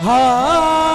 राम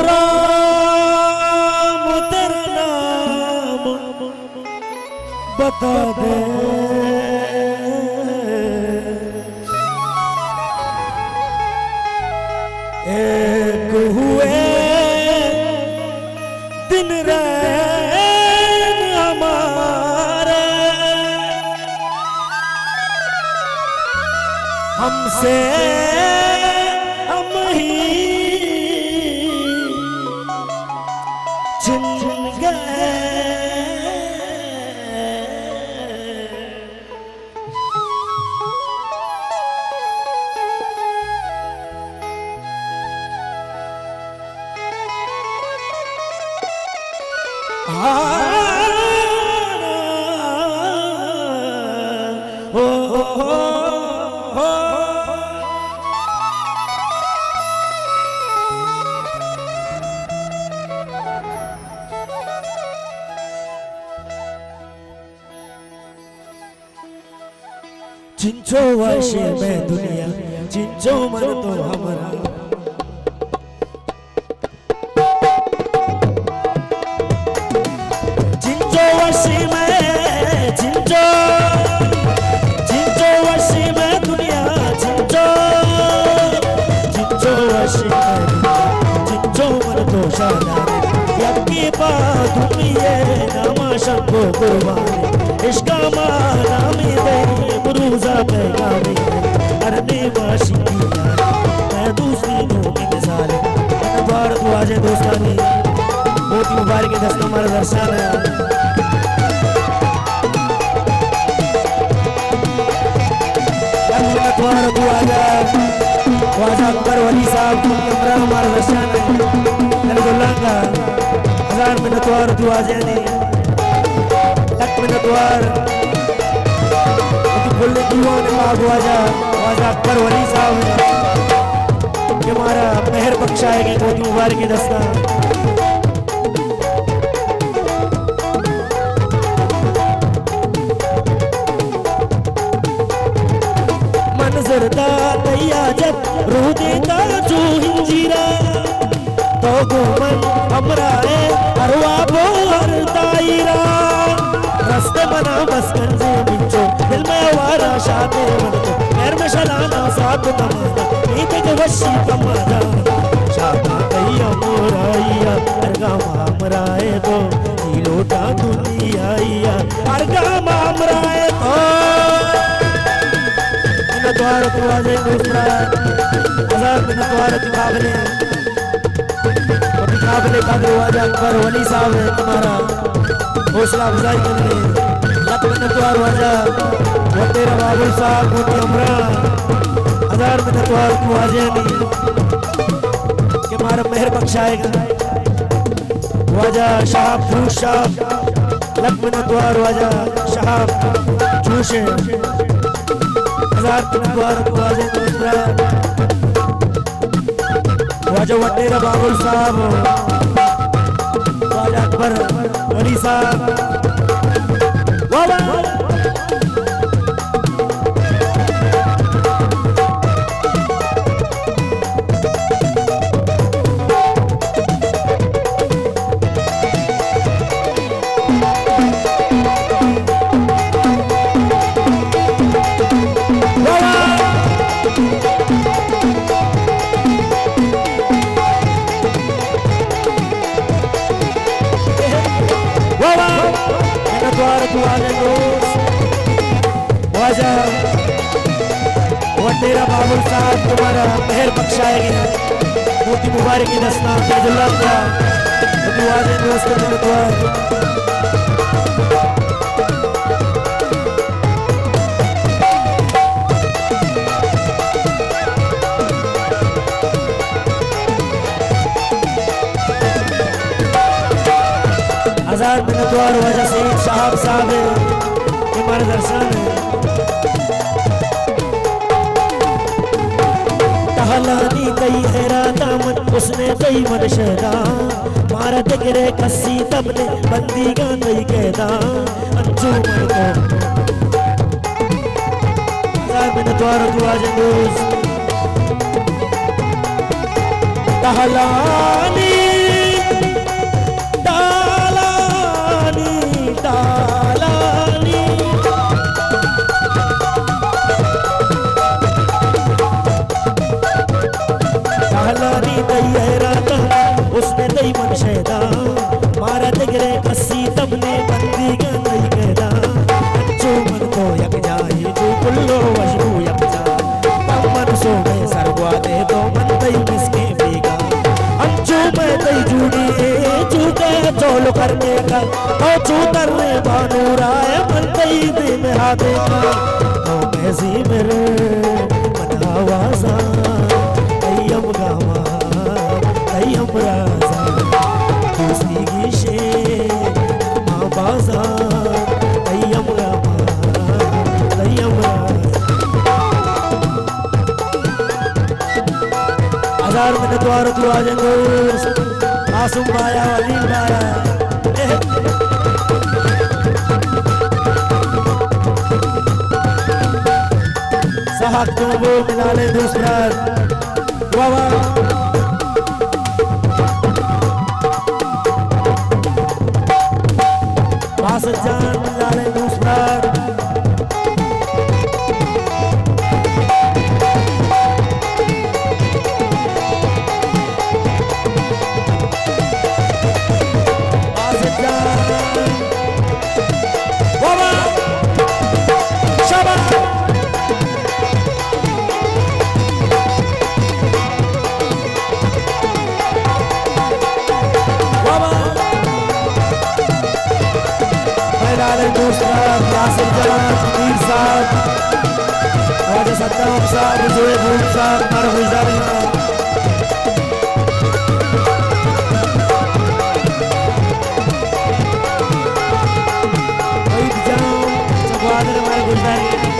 राम तेरा नाम बता दे, एक हुए दिन रैन हमारे, हमसे हम ही छिन गए। जिंचो वर्षे में दुनिया जिंचो मन तो हमारा, जिंचो वर्षे में जिंचो जिंचो वर्षे में दुनिया जिंचो जिंचो वर्षे में जिंचो मन तो शादारे, यकी बात दुनिया नामा शंको कुर्बानी, इश्का माना मेरे बुरूजा पैगामी, अरने वाशी मैं दूसरी नूह की मिसाल, बार तो आजे दोस्तानी मोती मुबारक के दस्ता हमारा दर्शन है। द्वार तो आजा ख्वाजा अकबर वली साहब कमरा हमारा दर्शन है। अल्लाह का हजार मिनट द्वार तो आजे नहीं लक मिनट द्वार बोलने दीवाने ख्वाजा अकबर वली साहब कि हमारा मेहर बख्शाएंगे मोती मुबारक की दस्ता। मंजर दा दैया जब रूह देता जो हिंजीरा, तो गोमन हमरा है अरवा बोर दायरा, रस्ते बना बस गंजे बिचो दिल में वारा शादे मन को पैर में शलाना साथ तमाना नीत के वशी तमाना, शादा दैया मोराइया अरगा मामराए तो लोटा दुनिया अरगा मामराए तो द्वार तो आजे दूसरा हजार में द्वार दिखावले का दरवाजा अकबर वली साहब है तुम्हारा हौसला अफजाई करने लक में द्वार वाजा वो तेरा बाबुल साहब मोती अमरा हजार में द्वार तो आजे नहीं कि हमारा मेहर बख्शाएगा वाजा शहाब जूश शाह लक में द्वार वाजा शहाब जूशे हजार द्वार तो आजे दूसरा वाजा वटेरा बाबुल साहब वाजा अकबर वली साहब वाह द्वार तू आगे दोस्त वाजा वडेरा बाबुल साहब तुम्हारा मेहर बख्शाएगी मोती मुबारक की दसना फैजुल्लाह का तू आगे दोस्त मेरे दुआ हजार मिनटवार वजह से साहब साहब हमारे दर्शन तहलानी कई हैराता मन उसने कई मन शहदा मारा दिगरे कसी तब ने बंदी का कई कहदा अंजुमन को हजार मिनटवार दुआ जंगूस तहलानी उसने दई मन शहदा मारा दिगरे कसी तब ने बंदी का नहीं कहदा जो मन को यक जाए जो कुल्लो वशू यक जा मन सो में सरवा दे तो मन दई मिसके बेगा हम जो मैं दई जुड़ी जूते चोल करने का और जो तरने बानूराए मन दई दे में हाथे का तो कैसी मेरे मन आवाजा अयम गावा अयम राजा दोस्ती की शे माँ बाजा अयम रामा अयम राजा हजार मिनट द्वार तू आ जाएंगे मासूम बाया अलील बाया साहब तुम वो मिला ले दूसरा वाह जान लाले दूसरा साहब जोए भूल साहब मार गुजारी कोई जाओ चबवादर मार गुजारी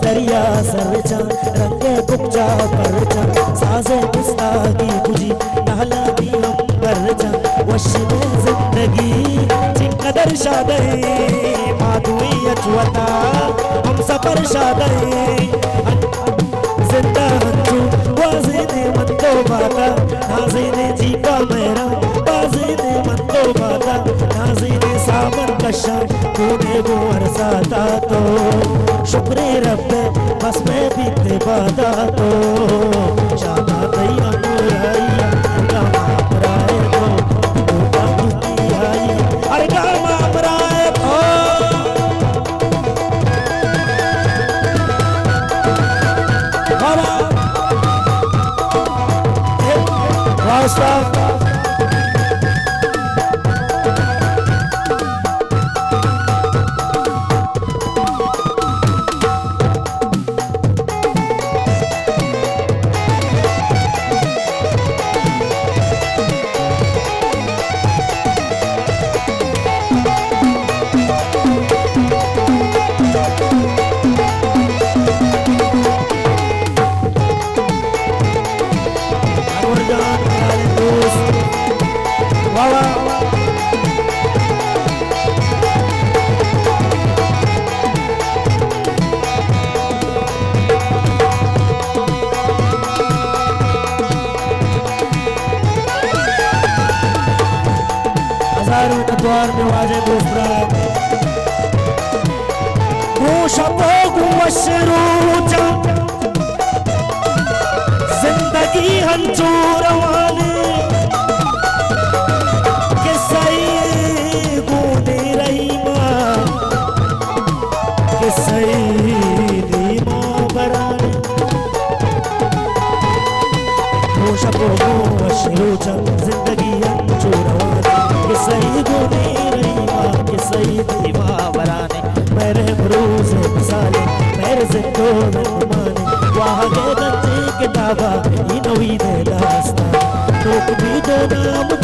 दरिया सरचा रंगे कुचा परचा साजे मुस्तागी बुझी नाला दी हम परचा वशने जिंदगी चिंकदर शादे माधुई अचवता हम सफर शादे जिंदा हंचू वाज़िने मंदो बाता नाज़िने जीपा मेरा बाज़िने मंदो बाता नाज़िने सावन कशा तूने वो अरसाता तो शुक्र रब्बे बस मैं बीते बादा तो शादा दई अमुराई गामा अमराए तो टूटा टूटी आई अरे गामा अमराए तो बाबा वास्ता सारों का द्वार में वाजे दोस्तरा शबो मशरूचा जिंदगी हंचूरवाने के सही गूंदे रही माँ के सही दीमा बराने शबो मशरूचा जिंदगी हंचूरवाने के सही गूंदे रही माँ के सही दीमा बराने मेरे भरोसे मिसाले मेरे जिंदो माने वहाँ के गंजे किताबा ये नवी दे दास्तान तो भी दो नाम